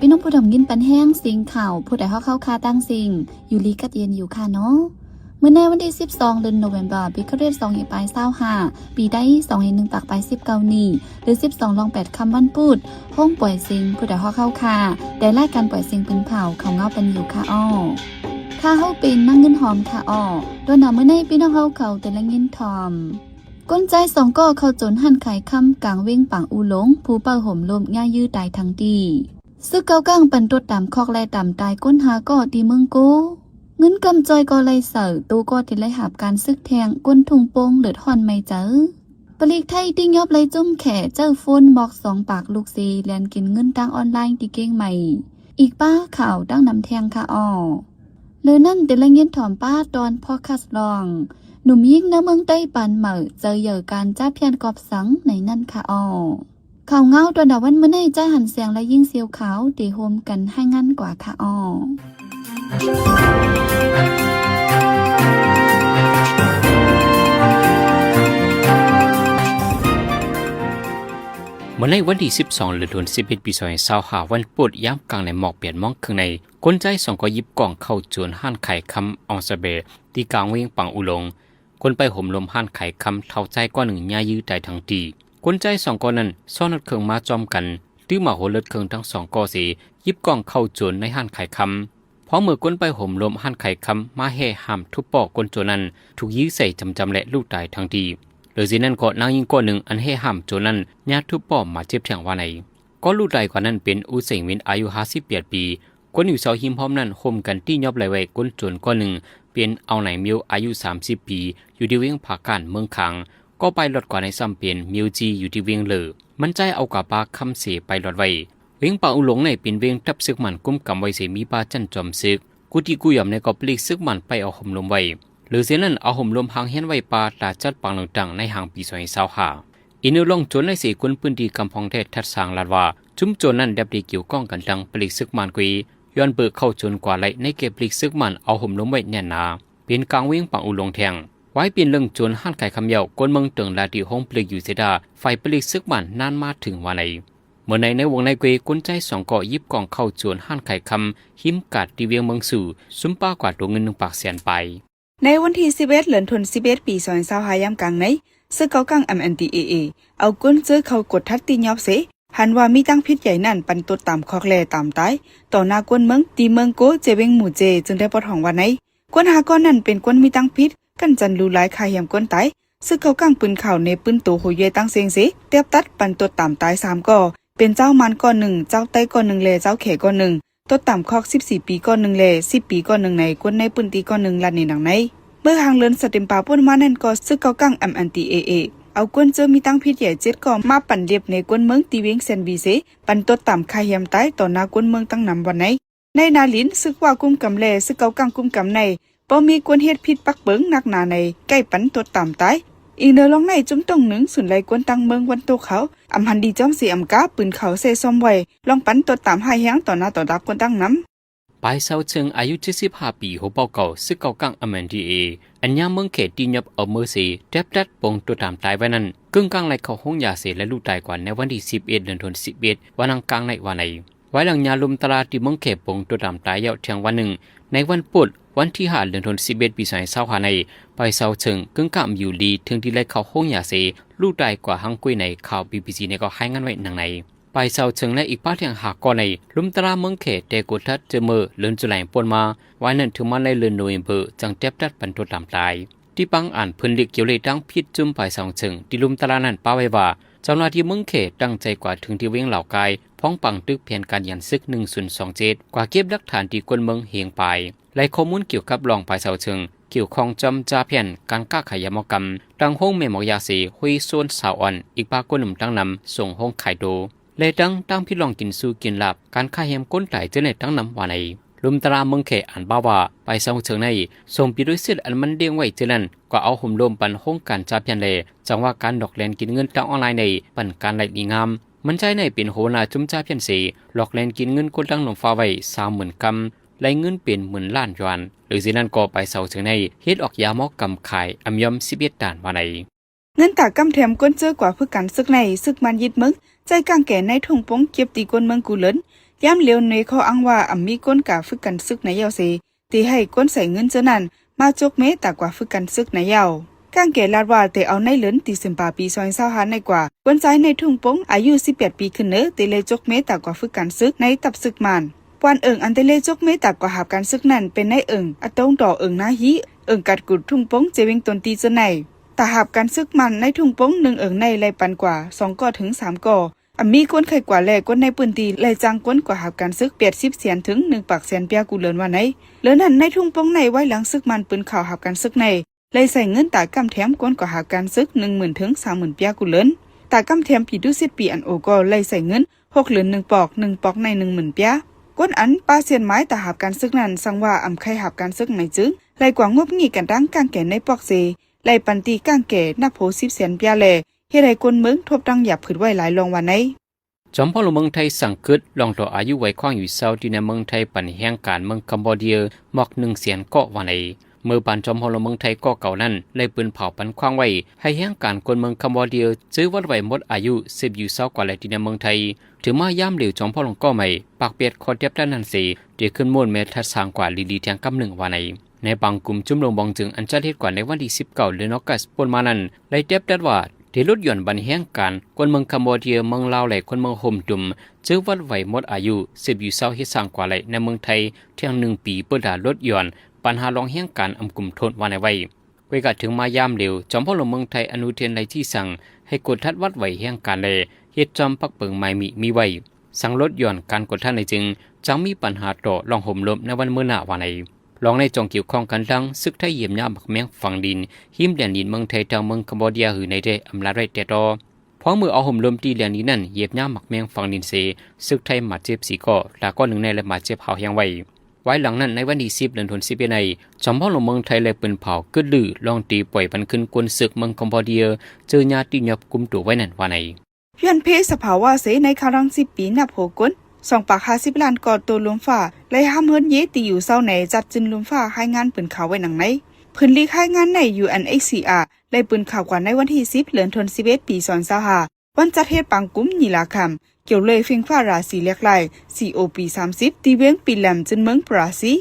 พี่น้องผู้ดำยินปันแห้งสิงข่าวผู้ใดเข้าคาตั้งสิงอยู่ลีกัดเย็นอยู่ค่ะเนาะเมื่อในวันที่12เดือนโนเวมเบอร์ปีคริสต์2525ปีได้2 1ปากไป19นี้หรือ12ลอง8คำวันพูดห้องปล่อยสิงผู้ใดเข้าคาได้รายการปล่อยสิงเป็นเผาเขาเงาเป็นอยู่ค่ะอ้อค่าเฮาเป็นนั่งเงินหอมค่ะอ้อโดนหนาเมื่อในพี่น้องเขาแต่ละเงินทอมก้นใจ2ก็เข้าจนหั่นไข่คำกลางเว้งปังอูหลงผู้เป่าห่มลมง่ายยื้อตายทั้งตีซึกเก้าก้างปันตัวตามคอกไล่ตามตายก้นหาก็ตีเมืองโกเงินกำจอยก็ไล่เสือตูก็ติดไล่หับการซึกแทงก้นทุงโป่งเลือดหอนไม่เจอปลีกไทยติ้งยอบไล่จุ่มแข่เจ้าโฟนบอก2ปากลูกซีแลนกินเงินตั้งออนไลน์ตีเก้งใหม่อีกป้าข่าวตั้งนำแทงค่ะอ้อเลยนั่นติดไล่เงินถอมป้าตอนพอคัสลองหนุ่มยิ่งน้ำเมืองใต้ปันเหม่อเจอเหยื่อการจ้าเพียนกอบสังในนั่นค่ะอ้อข่าวเงาตัวดาวันเมื่อในใจหันเสียงและยิ่งเสียวขาวตีโฮมกันให้งั้นกว่าค่ะอ้อเมื่อในวันที่12เดือน11ปี2025วันปุดย้ำกลางในหมอกเปลี่ยนมองข้างในคนใจ2ก็ยิบกล่องเข้าจวนห้านไข่คำอองซาเบตีกลางเวียงปังอุลงคนไปห่มลมห้านไข่คำเท่าใจก้อนหนึ่งย่ายื้อใจทั้งตีคนใจ2ก้อนนั้นซ่อนรถเครื่องมาจอมกันตื้อมาโหรถเครื่องทั้ง2ก้อสียิบกล่องเข้าจวนในห้านไข่คำเพราะเมื่อคนไปห่มลมห้านไข่คำมาแห่ห้ามทุบปอกคนโจนั้นถูกยื้อใส่จำและลูกตายทั้งตีหรือสินั่นก็นางยิงก้อนหนึ่งอันให้ห้ามโจนั้นญาติทุบป้อมมาเจ็บแทงว่าไหนก็ลูกตายกว่านั้นเป็นอุเซงวินอายุ58 ปีคนอยู่เสาหิมพร้อมนั้นห่มกันที่ยอบไหลไว้ก้นโจนก้อนหนึ่งเป็นเอาไหนมิวอายุ30 ปีอยู่ที่เวียงผาการเมืองขังก็ไปหลดกว่าในซ้ำเป็นมิวจีอยู่ที่เวียงเลอมันใจเอากว่าปลาคำเสไปหลดไว้เวียงป่าอุหลงในเป็นเวียงทับซึกมันกุ้มกำไว้เสมีปลาจันจอมซึกกูที่กูยอมในก็ปลีกซึกมันไปเอาห่มลมไว้หรือเสียนั้นเอาห่มลมหางเฮียนไว้ปลาตาจัดปังต่างๆในหางปี2025อินลงโจนใน4คนพื้นที่กำพองเทศทัดสางลาดว่าจุ้มโจนนั้นดับดีเกี่ยวก้องกันดังปลีกซึกมันกุยย้อนเบิกเข้าจนกว่าไหลในเก็บปลีกซึกมันเอาห่มลมไว้แน่นหนาเป็นกลางเวียงปังอุหลงแทงไว้เป็นเรื่องโจนห้านไข่คำเยาก้นเมืองเติงลาดีห้องปลีกอยู่เสดาไฟปลีกซึกมันนานมาถึงวันไหนเมื่อในวงในกุยก้นใจ2ก่อยิบกองเข้าจนห้านไข่คำหิมกัดที่เวียงเมืองสู่ซุ้มป้ากว่าตัวเงิน1 ปากแสนไปในวันที่11เดือนธันวาคมปี2025ยามกลางในซึกเกากัง MNDAA เอาก้นเจอเขากดทัดตียอบเสหันว่ามีตั้งพิษใหญ่นั่นปันตัวตามคอกแลตามตายต่อหน้ากวนเมืองตีเมืองโกเจเวงหมู่เจจึงได้ปอดของวันไหนกวนหาก้อนนั่นเป็นกวนมีตั้งพิษกันจันรูหลายคายยามกวนตายซึกเกากังปืนข่าวในปืนโตโหเยตั้งเสียงเสเตียบตัดปันตัวตามตาย3ก่อเป็นเจ้ามันก้อน1เจ้าไต้ก้อน1แลเจ้าแขก้อน1ตัวต่ำคอก14 ปีก้อน1แล10 ปีก้อน1ในกวนในปืนตีก้อน1ลันในหนังในเมื่อหางเลินสเต็มปาป่นมานั่นก็ซึกเกากัง MNDAA เอากวนเจอมีตั้งพิษใหญ่7ก่อมาปั่นเรียบในกวนเมืองตีเวงเซนบีเซปั่นตัวต่ำคายยามตายต่อหน้ากวนเมืองตั้งนำวันไหนในนาลินซึกว่ากุมกำแลซึกเกากังกุมกำในบ่มีกวนเฮ็ดพิษปักเบิงนักหนาในใกล้ปั่นตัวต่ำตายอีกเนอลองในจุ้มต้องหนึ่งสุนไหลกวนตั้งเมืองวันโตเขาอำหันดีจ้อมสีอำกาปืนเขาเซซอมไว้ลองปั่นตัวต่ำหายแฮงต่อหน้าต่อตากวนตั้งน้ำปลายเสาเชิงอายุ75 ปีหัวเป่าเก่าซึกเก่ากังอเมนดีเออันยามเมืองเขตตีนยับเอาเมอร์ซีแทบดัดปงตัวตามตายไว้นั้นกึ่งกลางไหลเข้าห้องยาเสและลูกตายกว่าในวันที่11เดือนธันวาคมวันอังคารในวันไหนไว้หลังยาลมตลาดที่เมืองเขตปงตัวตามตายยาวเที่ยงวันหนึ่งในวันพุธวันที่5เดือนธันวาคมปี2025ในปลายเสาเชิงกึ่งกลางอยู่ดีถึงที่ไหลเข้าห้องยาเสลูกตายกว่าหังกุยในข่าว BBC ในก็ให้งานไว้หนังในไปเสาเชิงในอีกป้าเทียงหากก่อนในลุมตราเมืองเขตเตกุทัดเจเมอเลินจุไลปนมาไว้นั่นถึงมาในเลินโนเวมเบอร์จังเจ็บดัดปันตัวตามตายที่ปังอ่านพื้นเล็กเกี่ยวเลยตั้งพิษจุ่มไปเสาเชิงที่ลุมตรานั้นป้าไว้ว่าเจ้าหน้าที่เมืองเขตตั้งใจกว่าถึงที่เวียงเหล่ากายพ้องปังตึกเพียนการยันซึก1027กว่าเก็บหลักฐานที่กวนเมืองเฮียงไปและข้อมูลเกี่ยวกับรองไปเสาเชิงเกี่ยวข้องจำจ่าเพียนการก้าขายมกรรมดังห้องเมมอกยาสีหุยโซนสาวอ่อนอีกปากคนหนุ่มตั้งนำส่งห้องไข่โดเลยตั้งพี่ลองกินสู้กินหลับการฆ่าเฮมก้นไก่เจเนตตั้งนำว่าในลุมตราเมืองเขอ่านบ้าว่าไปเสาเชิงในส่งปีด้วยเส้นอันมันเดียงไว้เจนั้นก็เอาห่มลมปันห้องการจับยันเลยจังว่าการดอกแลนกินเงินทางออนไลน์ในปันการไหลดีงามมันใจในเป็นโหนาจุ่มจับยันสีหลอกแลนกินเงินคนตั้งหนุ่มฟ้าไว้30,000 กำไหลเงินเป็น10,000 ล้านยวนหรือสินั้นก็ไปเสาเชิงในเฮ็ดออกยาหมอกกำขายอำยอม11 ด่านว่าในเงินตากำแถมก้นเจอกว่าเพื่อกันซึกในซึกมันยิดมึงใจกางแก่ในทงปงเก็บตีก้นเมืองกูเลิน ย่ำเลียวในข้ออ้างว่ามีก้นกาฝึกกันซึกในยาวเสตีให้ก้นใส่เงินเจนั้นมาจกเมตากว่าฝึกกันซึกในยาวก้างเกลาดว่าแต่เอาในเหลินตีสิมปาปีซอย25ในกว่าก้นใจในทุ่งปงอายุ18ปีขึ้นเนอตีเลจกเมตากว่าฝึกกันซึกในตับซึกมันปวนอันเตเลจกเมตากว่าหาบการซึกนั้นเป็นในอัตงต่อนาฮีกัดกุดทุ่งปงเจวิงตนตีจะไหนตาหาบการซึกมันในทุ่งปง1ในไลปันกว่า2ก่อถึง3ก่อมีก้นไข่กว่าแลก้นในปืนตีไลจางก้นกว่าหาบการซึก80เสียนถึง1ปากเสียนเปียกูเลินว่าไหนเลินนั้นในทุ่งปงในไว้หลังซึกมันปืนข่าวหาบการซึกในเลยใส่เงินตากำแถมก้นกว่าหาบการซึก10,000ถึง30,000เปียกูเลินตากำแถมปีดู10ปีอันโอก็เลยใส่เงิน6เหรียญ1ปอกใน10,000เปียก้นอันป้าเสียนไม้ตาหาบการซึกนั้นสังว่าไข่หาบการซึกในจึงไลกว่างบงี้กันดังกางแก่ในปอกเซไลปันตีกางแก่นับโผ10เสียนเปียแลเฮ็ดให้คนเมืองทบดังหยับขึ้นไว้หลายลองวันไหนจอมพลเมืองไทยสังกึดลองต่ออายุไว้ข้องอยู่เศร้าที่ในเมืองไทยปันแห่งการเมืองคัมโบเดียหมอก1เสียนเกาะวันไหนเมื่อปานจอมพลเมืองไทยก็เก่านั้นเลยปืนเผาปันคว้างไว้ให้แห่งการคนเมืองคัมโบเดียซื้อวัดไว้หมดอายุ10อยู่เศร้ากว่าแลที่ในเมืองไทยถือมาย่ำเหลวจอมพลก็ใหม่ปากเปียดคอเทียบด้านนั้นสิเดี๋ยวขึ้นม้วนเมทัดสร้างกว่าลีแทงกำ1วันไหนในบางกลุ่มจุ่มลงบองจึงอันจัดเหตุกว่าในวันที่19เดือนออกัสปนมานั้นเลยเทียบด้านว่าที่ลดหย่อนบันแห่งการคนเมืองคัมโบเดียเมืองลาวและคนเมืองโฮมดุมซื้อวัดไว้หมดอายุ10อยู่เศร้าเฮ็ดสร้างกว่าไหลในเมืองไทยเที่ยง1ปีเปิดด่าลดหย่อนปัญหาลองแห่งการกลุ่มโทษวันในไว้ไว้กัดถึงมายามเร็วจอมพลเมืองไทยอนุเทียนในที่สั่งให้กดทัดวัดไว้แห่งการแลเฮ็ดจอมปักเปิงไม้มีไว้สั่งลดหย่อนการกดทัดในจึงจังมีปัญหาต่อลองห่มลมในวันเมื่อหน้าวันในลองในจงเกี่ยวข้องกันดังซึกไทยเยี่ยมยามบักแมงฝั่งดินหิมแดนดินเมืองไทยทางเมืองคัมโบเดียหือในได้อำลาไรแต่ต่อเพราะเมื่อเอาห่มลมตีแดนนี้นั่นเยียบย่ามหมักแมงฝั่งดินเสซึกไทยมาเจ็บสีก่อแล้วก็1ในและมาเจ็บเผาแห้งไว้หลังนั้นในวันที่10เดือนธันวาคมในจอมพลเมืองไทยและปืนเผากึดลือลองตีปล่อยปันขึ้นกวนศึกเมืองคัมโบเดียเจอญาติยับกุมตัวไว้นั่นว่าในย้อนเพสภาวะเสในคารัง10ปีนับโหกน250ล้านกอดตัวลมฟ้าไล่ห้ามเฮิรนเยตีอยู่เศร้าไหนจัดจินลมฟ้าให้งานปืนข่าวไว้หนังไหนพื้นลีกให้งานใน UNHCR ไล่ปืนข่าวกว่าในวันที่10เดือนธันวาคมปี2025วันจัดเฮ็ดปังกุ้มนีลาคำเกี่ยวเลยฟิงฟ้าราศีเล็กไล่ COP 30ตีเว้งปีแหลมจินเมืองปราศี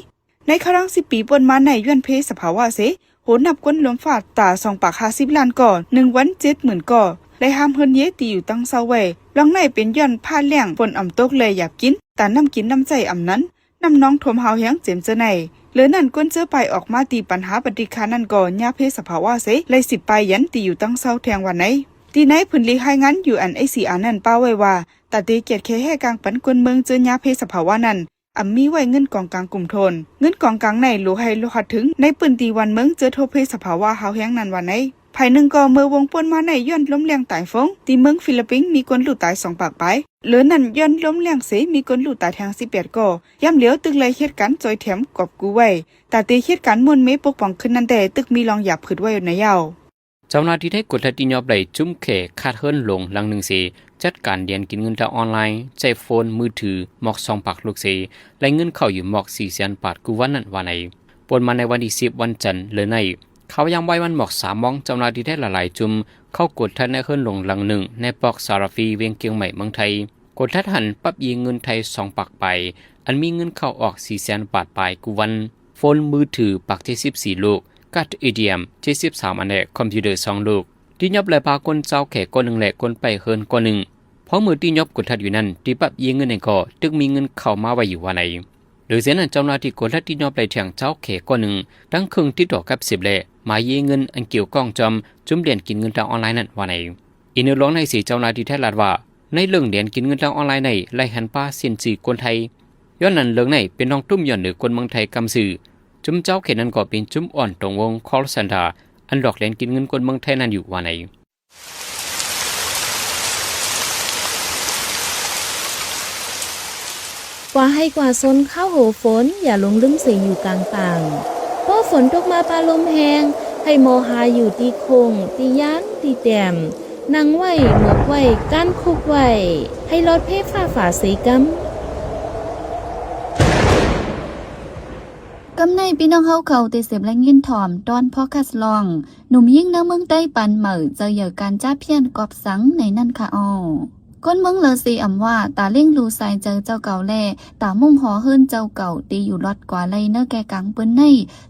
ในคารัง10ปีปนมาในย้อนเพสภาวะเสโหนับกวนลมฟ้าตา250ล้านก่อ1วัน 70,000 ก่อได้ห้ามเฮิรนเยตีอยู่ตั้งเศร้าไว้ลองในเป็นย้อนผ้าแหลงฝนตกเลยอยากกินแต่น้ำกินน้ำใจนั้นน้ำน้องทมหาวแห้งเจ็มเจอไหนเหลือนั่นก้นเจอไปออกมาตีปัญหาปฏิคานั่นก่อนยาเพศสภาวะเสเลย10ไปยันตีอยู่ตั้งเศร้าแทงวันไหนตีไหนพื้นลีให้งั้นอยู่UNHCRนั่นป้าไว้ว่าแต่ตีเกียรติแค่ให้กลางปันกวนเมืองเจอยาเพศสภาวะนั้นมีไว้เงินกองกลางกลุ่มโทนเงินกองกลางในโลให้โลหัดถึงในปืนตีวันเมืองเจอโทเพศสภาวะหาวแห้งนั้นวันไหนภายหนึ่งก็เมื่อวงป่วนมาในย้อนล้มแรงตายฟงที่เมืองฟิลิปปินส์มีคนหลุดตาย2ปากไปเหลือนั่นย้อนล้มแรงเสมีคนหลุดตายแทง18ก็ย่ำเหลียวตึกเลยเหตุการณ์จอยแถมกอบกูไว้แต่ตีเหตุการณ์มวลเมปกป้องขึ้นนั่นแต่ตึกมีรองหยับขึ้นไว้ในยาวเจ้าหน้าที่ได้กดทัดติยอบไหลจุ้มเขคาดเฮิรนลงหลัง1เสจัดการเรียนกินเงินทางออนไลน์ใช้โฟนมือถือหมอก2ปากลูกเสและเงินเข้าอยู่หมอก4แสนบาทกูวันนั้นวันไหนปนมาในวันที่10วันจันทร์เหลือในเขายังไว้วันหมอก3มองเจ้าหน้าที่ได้หลายจุ่มเข้ากดทัดในเฮิรนลงหลัง1ในปอกสารฟีเวียงเกียงใหม่เมืองไทยกดทัดหันปั๊บยิงเงินไทย2ปากไปอันมีเงินเข้าออก4แสนบาทไปกูวันโฟนมือถือปากที่14ลูกกัด ATM 73อันแหละคอมพิวเตอร์2ลูกที่ยับเลยพาคนเจ้าแขกคน1แหละคนไปเฮิรนคน1เพราะมือที่ยับกดทัดอยู่นั้นที่ปั๊บยิงเงินในก็ตึกมีเงินเข้ามาไว้อยู่ว่าไหนโดยเส้นนั้นเจ้าหน้าที่กดทัดที่ยับเลยแทงเจ้าแขกคน1ตั้งครึ่งที่ดอกกับ10แหละมายิงเงินอันเกี่ยวก้องจอมจุ่มเหรียญกินเงินทางออนไลน์นั่นว่าไหนอินเนอร์ร้องในสีเจ้าหน้าที่แท้ลาดว่าในเรื่องเหรียญกินเงินทางออนไลน์ในไล่หันป้าเซียนสื่อคนไทยย้อนนั้นเรื่องในเป็นน้องตุ้มย้อนหรือคนเมืองไทยกำสื่อจุ่มเจ้าเขตนั้นก็เป็นจุ่มอ่อนตรงวง call center อันดอกเหรียญกินเงินคนเมืองไทยนั้นอยู่ว่าไหนกว่าให้กว่าซนเข้าโหฝนอย่าลงลืมเสียอยู่กลางต่างเพราะฝนตกมาปลาลมแหงให้โมหาอยู่ตีคงตีย้านตีแต้มนางไหวหมกไหวก้านคุกไหวให้รถเพศฝ่าสีกัมกำในพี่น้องเขาเตเสบและเงินถ่อมตอนพ่อคัสลองหนุ่มยิ่งน้ำเมืองใต้ปันเหม่อเจอเหยื่อการจ้าเพี้ยนกอบสังในนั่นค่ะก ก้นเมืองเลอซีอำว่าตาเล่งลูไซเจอเจ้าเก่าแล่ตามุ่งหอเฮิรนเจ้าเก่าตีอยู่รอดกว่าไลเนอแกกังเปิ้นใน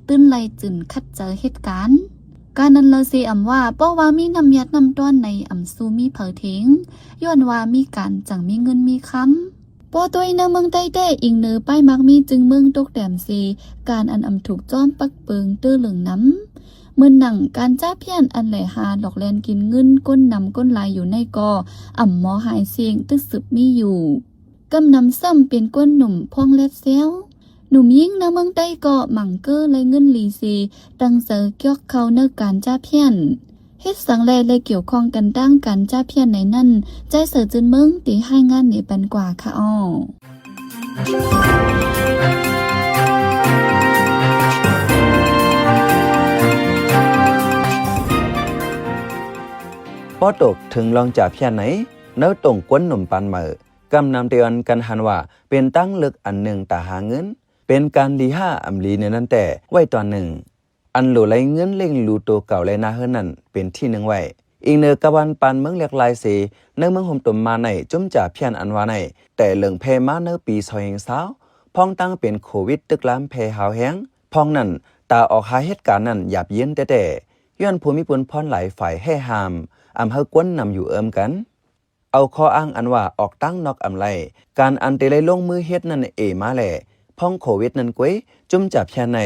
ตื้นไลจึนคัดเจอเหตุการณ์การนั้นเลอซีอำว่าป้อว่ามีนำยัดนำต้อนในอำซูมีเผอเทงย้อนว่ามีการจังมีเงินมีคำป้อตัวเนเมืองใต้แต่อิงเนอป้ายมักมีจึงเมืองตกแดมซีการอันอำถูกจ้อมปักเปิงตื้อเหลืองน้ำเมื่อหนังการจ้าเพี้ยนอันแหล่หาดอกแลนกินเงินก้นนำก้นลายอยู่ในกออ่ำหมอหายเสียงตึกสืบมีอยู่กำนำซ้ำเป็นก้นหนุ่มพองเล็ดเซลหนุ่มยิ่งนะเมืองใต้เกาะหมั่งเกอเลยเงินลีซีตั้งเสอเกี่ยวเขาเนื้อการจ้าเพี้ยนเฮ็ดสังแลเลยเกี่ยวข้องกันตั้งการจ้าเพี้ยนในนั่นใจเสือจืนเมืองตีให้งานนี่เป็นกว่าค่ะอ้อป้อตกถึงลองจับเพี้ยนไหนเนื้อตรงก้นหนุ่มปันเหมอกำนำเตือนกันหันว่าเป็นตั้งลึกอันหนึ่งตาหาเงินเป็นการลีห้าอำลีในนั้นแต่ไว้ตอนหนึ่งอันหลูไหลเงินเล่งลูตัวเก่าและนาเฮือนั่นเป็นที่หนึ่งไว้อีกเนื้อกะวันปันเมืองเรียกลายสีเนื้อเมืองห่มตุ่มมาในจุ่มจับเพี้ยนอันว่าในแต่เหลืองเพมาเนื้อปีซอยแห่งสาวพองตั้งเป็นโควิดตึกล้ำเพหาวแห้งพองนั่นตาออกหาเหตุการณ์นั่นหยาบเย็นแต่ย้อนภูมิพลพรหลายฝ่ายให้หามอำเฮากวนนำอยู่เอิมกันเอาข้ออ้างอันว่าออกตั้งนอกอำไลการอันเตเลยลงมือเฮ็ดนั่นมาแหละพ้องโควิดนั่นกวยจุ่มจับแค่ใน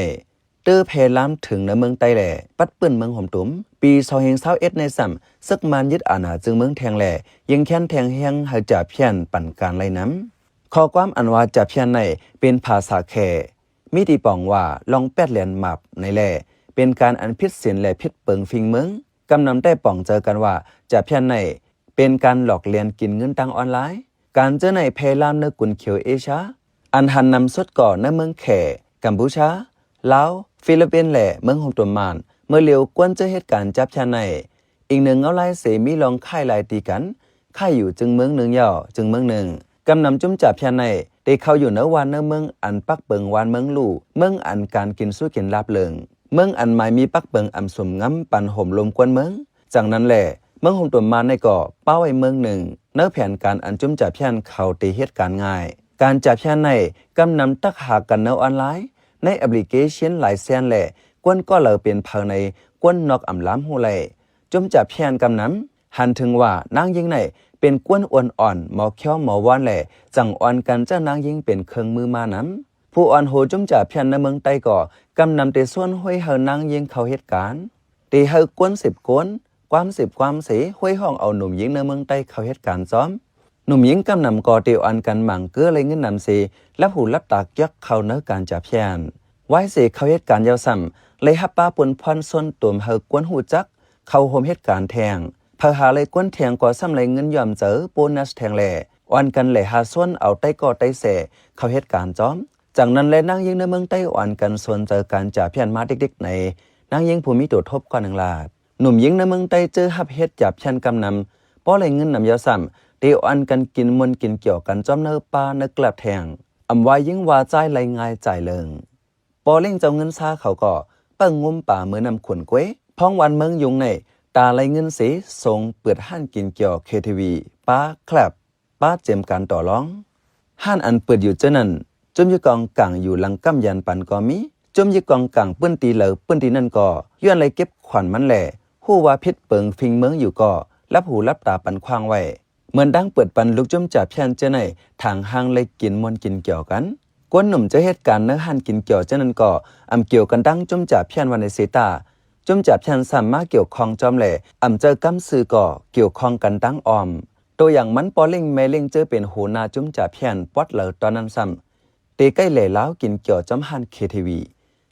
เตอเพล้ำถึงในเมืองไต้แหล่ปัดปื้นเมืองห่มตุ้มปี2021ในซ้ำซึกมันยึดอาณาจึงเมืองแทงแหล่ยังแค้นแทงแห้งให้จับเพี้ยนปั่นการไล่น้ำข้อความอันว่าจับเพี้ยนในเป็นภาษาแขมีตีปองว่าลองแปดเหรียญหมับในแหล่เป็นการอันพิษศีลและพิษเปิงฟิงเมืองกำนำได้ป่องเจอกันว่าจับเพี้ยนในเป็นการหลอกเลียนกินเงินตังออนไลน์การเจอในเพลามเนื้อกุนเขียวเอเชียอันหันนำสุดก่อในเมืองแขกัมพูชาลาวฟิลิปปินส์และเมืองฮงตุนมานเมื่อเลียวกวนเจอเหตุการณ์จับชาในอีกหนึ่งเอาไล่เสมีลองค่ายลายตีกันค่ายอยู่จึงเมืองหนึ่งย่อจึงเมืองหนึ่งกำนำจุ่มจับชาในได้เข้าอยู่เนื้อวันเนื้อเมืองอันปักเปิงวันเมืองลู่เมืองอันการกินสู้กินลาบเลิงเมืองอันหมายมีปักเปิงอำสมง้ำปันห่มลมกวนเมืองจากนั้นแหละเมืองฮงตุนมานในก่อเป้าไว้เมืองหนึ่งเนื้อแผนการอันจุ่มจับชาเข้าตีเหตุการณ์ง่ายการจับชาในกำนำตักหากันเนื้อออนไลน์ในแอปพลิเคชันหลายแสนแหละกวนก็เลยเป็นภายในกวนนอกอำล้ำหูไหลจุ่มจับเพียนกำน้ำหันถึงว่านางยิงในเป็นกวนอ่อนอ่อนหมอเขี้ยวหมอวานแหละจังอ่อนกันเจ้านางยิงเป็นเครื่องมือมาน้ำผู้อ่อนโหจุ่มจับเพียนในเมืองใต้ก่อกำนำเตส่วนห้วยเฮานางยิงเขาเหตุการณ์ตีเฮากวน10กวนความ10ความเสห้วยห้องเอาหนุ่มยิงในเมืองใต้เขาเหตุการณ์ซ้อมหนุ่มยิงกำนำก่อเตียวอันกันหมั่งเกื้อเลยเงินนำเสและหูรับตากยักเข้าเนื้อการจับเพียนไว้เสเขาเหตุการณ์ยาวซ้ำเลยฮับป้าปนพรส้นตุ่มเฮากวนหูจักเข้าโฮมเหตุการณ์แทงเพอหาเลยกวนแทงกว่าซ้ำเลยเงินยอมเจอโบนัสแทงแหล่อ่อนกันเลยหาส้นเอาใต้ก่อใต้เสเขาเหตุการณ์จ้อมจากนั้นเลยนั่งยิงในเมืองใต้อ่อนกันส่วนเจอการจับเพียนมาเด็กๆในนั่งยิงผู้มีตัวทบกว่าหนึ่งลาดหนุ่มยิงในเมืองใต้เจอฮับเฮ็ดจับเพียนกำนำป้อเลยเงินนำยาวซ้ำเตียวอันกันกินมนกินเกี่ยวกันจ้อมเนื้อปลาเนื้อกลับแทงอำว่ายิ่งว่าใจไหลง่ายใจเลิงปอเล่งเจ้าเงินซาเขาก็เปิ้งงุ้มป่าเมื่อนำขวนก้วยพ้องวันเมืองยุงในตาไหลเงินสีทรงเปิดห้านกินเกี่ยวเคทีวีป้าแคลบป้าเจมการต่อร้องห้านอันเปิดอยู่เจ้านั้นจมยี่กองกลางอยู่หลังกำยันปันก็มีจมยี่กองกลางเปิ้นตีเหลอเปิ้นตีนั่นก็ย้อนไหลเก็บขวัญมันแหล่หู้ว่าพิษเปิงฟิงเมืองอยู่ก็รับหูรับตาปันควางไว้เหมือนดังเปิดปันลุกจมจับเพียนเจ้าในทางห้างเลยกินมนกินเกี่ยวกันกวนหนุ่มจะเหตุการณ์เนื้อหันกินเกี่ยวเจ้านั้นก็อำเกี่ยวกันดังจมจับเพียนวันในเซตาจมจับเพียนสามารถเกี่ยวข้องจอมแหล่อำเจอกำซื้อก็เกี่ยวข้องกันดังออมตัวอย่างมันปอเล่งแม่เล่งเจอเป็นหูนาจมจับเพียนปอดเหลอตอนนั้นซ้ำเตใกล้แหล่ล้าวกินเกี่ยวจอมหันเคทีวี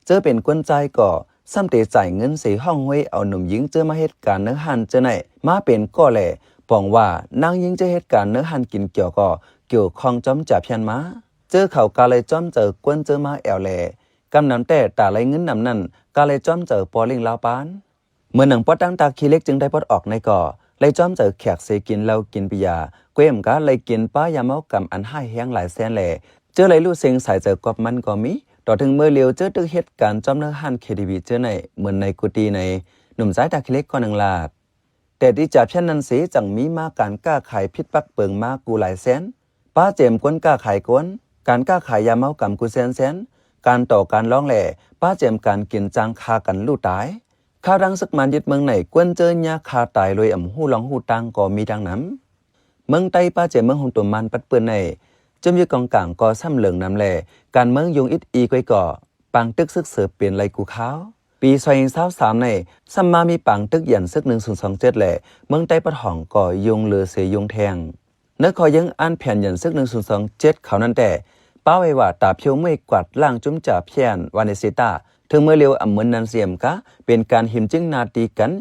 เจอเป็นกวนใจก็ซ้ำเตจ่ายเงินสีห้องห้วยเอาหนุ่มยิงเจอมาเหตุการณ์เนื้อหันเจอไหนมาเป็นก็แหล่ปองว่านางยิงจะเหตุการณ์เนื้อหันกินเกี่ยวก็เกี่ยวข้องจอมจับเพียนมาเจอเขากาเลยจ้อมเจอกวนเจอมาแอวแหล่กำนำแต่ตาไหลเงินนำนั่นกาเลยจ้อมเจอปอลิงลาวปานเมื่อหนังปอดตั้งตาขี้เล็กจึงได้ปอดออกในก่อเลยจ้อมเจอแขกเสกินเหล้ากินปิยาเกวมกาเลยกินป้ายาเมากำอันให้แห้งหลายแสนแหล่เจอเลยรู้เสียงสายเจอกอบมันก็มีต่อถึงเมื่อเลียวเจอตึกเหตุการณ์จ้อมเนื้อหันเคทีวีเจอในเหมือนในกุฏิในหนุ่มสายตาขี้เล็กก็หนึ่งลาด แต่ที่จับเช่นนั้นสีจังมีมาการกล้าขายพิษปักเปิงมากูหลายแสนป้าเจมก้นกล้าขายก้นการกล้าขายยาเมากำกูแสนการต่อการร้องแหล่ป้าเจมการกินจางคากันลู่ตายข้าวดังสักมันยึดเมืองไหนกวนเจอญาคาตายเลยหู้หลองหูตังก็มีดังนั้นเมืองไต้ป้าเจมเมืองหงตัวมันปัดเปื้อนในจมอยู่กองกลางก็ซ้ำเหลืองน้ำแหล่การเมืองยงอิดอีก้อยก่อปังตึกซึกเสือเปลี่ยนไรกูขาวปี2023ในซัมมามีปังตึกยันซึก1027แหล่เมืองไต้ปะถ่องก่อยงเลือเสยงแทงเนื้อขอยังอ่านแผ่นยันซึก1027เขานั่นแต่ป้าไว้ว่าตาเพียวไม่กวาดล่างจุ้มจ่าเพียนวานิสิตาถึงเมื่อเร็วอ่ำเหมือนนันเสียมกะเป็นการหิมจิ้งนาตีกัน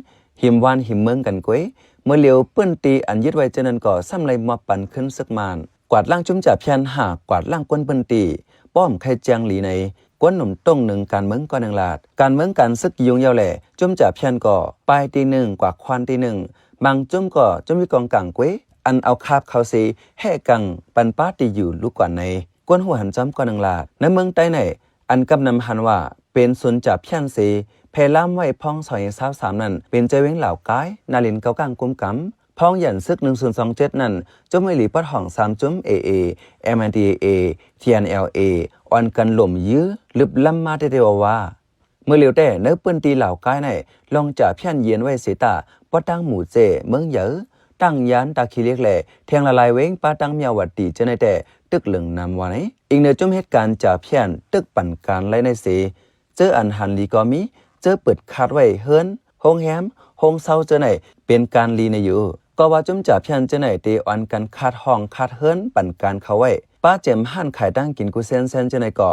หิมวานหิมเมืองกันก้อยเมื่อเร็วเปิ้นตีอันยึดไว้เจนันก่อซ้ำไรมาปั่นขึ้นซึกมานกวาดล่างจุ้มจ่าเพียนหากวาดล่างก้นเปิ้นตีป้อมไข่แจงหลีในกวนหนุ่มต้งหนึ่งการเมืองก่อนหนึ่งลาดการเมืองการซึกยุงยาวแหล่จุ้มจ่าเพียนก่อปลายตีหนึ่งกว่าควานตีหนึ่งบางจุ้มก่อจุ้มวิกองกลางก้อยอันเอาคาบเขาสีแห่กังปันป้าตีอยู่ลูกกว่าในกวนหัวหันจำก่อนหนึ่งลาดในเมืองใต้ในอันกำนำหันว่าเป็นศูนย์จับเพียนสีเพล่ามไว้พ้อง2023นั่นเป็นใจเว้งเหล่ากายนาลินเกากลางกุมกำพ้องหยันซึก1027นั่นจุ้มไม่หลีปัดห่อง3จุ้ม AA MNDAA TNLA อ่อนกันหล่มยื้อลึบล้ำมาเดียวว่าเมื่อเหลียวแต่เนื้อปืนตีเหล่ากายในลองจับเพียนเย็นไว้เสียตาป้าตั้งหมู่เจเมืองเยอะตั้งยานตาคีเล็กแหล่แทงละลายเว้งป้าตั้งเมียวัดตีเจในแต่ตึกเหลืองนำวันนี้อีกเนื้อจุ้มเหตุการณ์จับเพียนตึกปั่นการไล่ในเสเจออันหันลีก็มีเจอเปิดคาดไว้เฮิรนห้องแฮมห้องเศร้าเจอไหนเป็นการลีในอยู่ก็ว่าจุ้มจับเพียนเจอไหนเตออนกันคาดห้องคาดเฮิรนปั่นการเขาไว้ป้าเจมหั่นขายตั้งกินกูเซนเจอไหนก่อ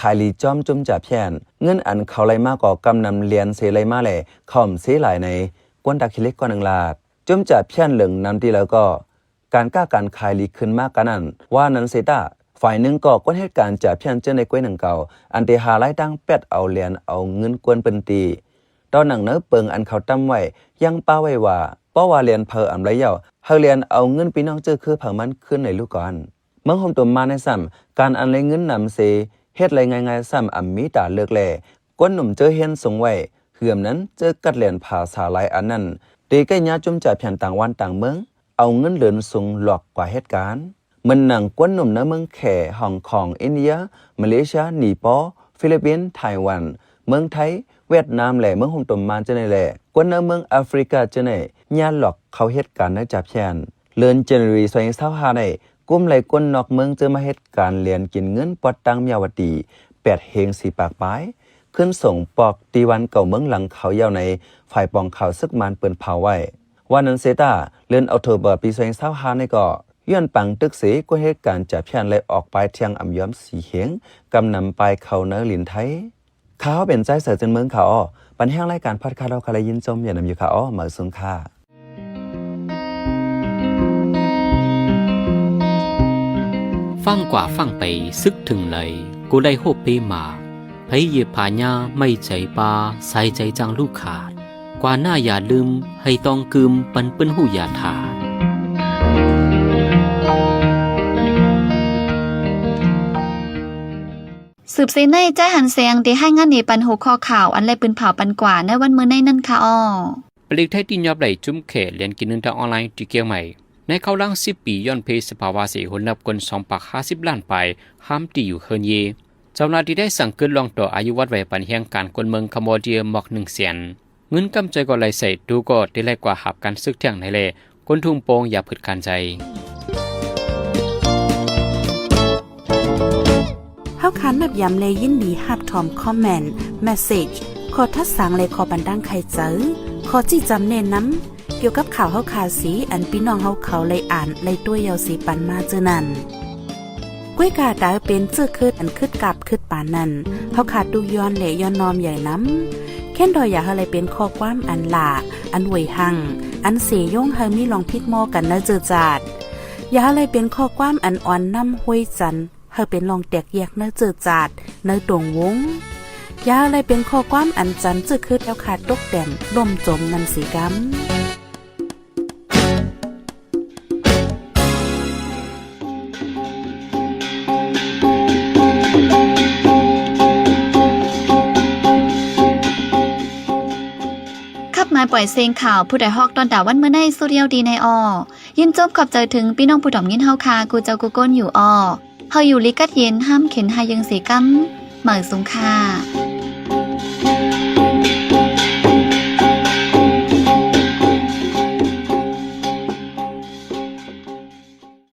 ขายลีจอมจุ้มจับเพียนเงินอันเขาไล่มากก่อกำนำเลียนเสไลมาแหล่ข่อมเสหลายในกวนตาคิเล็กกว่า1ลาดจุ้มจับเพียนเหลืองนำที่แล้วก็การกล้าการขายลีขึ้นมากกันนั้นว่านั้นเสตาฝ่ายหนึ่งก็ก้นเหตุการณ์จับเพียนเจอในก้วยหนึ่งเก่าอันเตหาไล่ตั้งเป็ดเอาเหรียญเอาเงินกวนเป็นตีตอนหนังเนื้อเปิงอันเขาตั้มไว้ยังป้าไว้ว่าป้าว่าเหรียญเพออำไรเยาเฮาเหรียญเอาเงินปีน้องเจอคือผังมันขึ้นในลูกก่อนเมื่อหมตัวมาในซ้ำการอันไรเงินนำเสเฮ็ดไรง่ายๆซ้ำอ่ำมีตาเลิกแล่ก้นหนุ่มเจอเฮียนสงไว้เหื่อมนั้นเจอกัดเหรียญผ่าสาลายอันนั้นตีใกล้ญาจุ่มจับเพียนต่างวันต่างเมืองเอาเงินเหรียญสูงหลอกกว่าเหตุการณ์มันหนังกวนหนุ่มในเมืองแขฮ่องกงอินเดียมาเลเซียนีปอฟิลิปปินส์ไต้หวันเมืองไทยเวียดนามแหล่เมืองฮ่องตมมานจะในแหล่กวนในเมืองแอฟริกาจะในญาหลอกเขาเหตุการณ์ในจับเพียนเลือนเจนรี2025ในกุมไหลกวนนอกเมืองเจอมาเหตุการณ์เรียนกินเงินปอดตังเมียวดี8เฮง4ปากปลายขึ้นส่งปอกตีวันเก่าเมืองหลังเขายาวในฝ่ายปองข่าวซึกมันเปิ้นเผาไว้วันนั้นเซตาเลือนออกโทเบอร์ปี2025ในก็ย้อนปังตึกเสก็เหตุการณ์จับเพียนเลยออกไปเที่ยงอ่ำย้อมสีเหียงกำนำไปเขาเนื้อลินไทยข้าวเป็นใจเสือจนเมืองเขาปันแห้งรายการพอดคาส์เราคาลยินจมอย่านำอยู่เขาเหมือสุนค่าฟังกว่าฟังไปซึกถึงเลยกูได้โฮเปมาพยเยพาญาไม่ใจปาใส่ใจจังลูกขาดกว่าหน้าอย่าลืมให้ต้องกึมปันเปิ้นหูอย่าถาสืบเสในใจหันเสียงที่ให้งานในปันหัวข้อข่าวอันไรปืนเผาปันกว่าในวันมื้อในนั่นค่ะอ้อปลีกไทยที่ยอบไหลจุ้มเขเรียนกินนึงทางออนไลน์ที่เกี่ยวใหม่ในเขาลัง10 ปีย้อนเพสภาวะเสียหนนับกวน250 ล้านไปห้ามตีอยู่เฮินเยเจ้าหน้าที่ได้สั่งขึ้นลองต่ออายุวัดไว้ปันแห่งการกวนเมืองคมโบเดียหมอก1 แสนเงินกำใจก็ไหลใส่ดูก็ได้แลกกว่าหับการซึกเที่ยงในเล่ก้นทุ่งโปงอย่าผึดการใจเฮาคันนับยำเลยยินดีฮับทอมคอมเมนต์เมสเสจขอทัดสางเลยขอบันดังใครเจอขอจี้จำเน้นน้ำเกี่ยวกับข่าวเฮาคาสีอันพี่น้องเฮาเขาเลยอ่านเลยตัวยาวสีปันมาเจอนั่นก้วยกาดาเป็นเจื้อคืดอันคืดกับคืดปานนั่นเฮาขาดดูย้อนเหลย้อนนอมใหญ่น้ำแค่นดอยอยากอะไรเป็นข้อความอันหลาอันหวยหังอันเสยย่งเฮามีลองพิดหม้อกันเนเจอจาดอยากอะไรเป็นข้อความอันอ่อนน้ำห้วยจันเฮาเป็นลองแตกแยกเนื้อเจือจาดเนื้อตรงวงยาอะไรเป็นข้อความอันจันจื้อคืดแล้วขาดตกแต่นล่มจมนันสีกำมา ายปล่อยเซงข่าวผู้ใดฮอกตอนดาวันเมื่อในสุเรียวดีในยินจบขอบใจถึงพี่น้องผู้ดอมยินเฮาคากูเจ้ากูก้นอยู่เฮาอยู่ลิกัดเย็นห้ามเข็นหายังเสกัมเหมือสุงค่า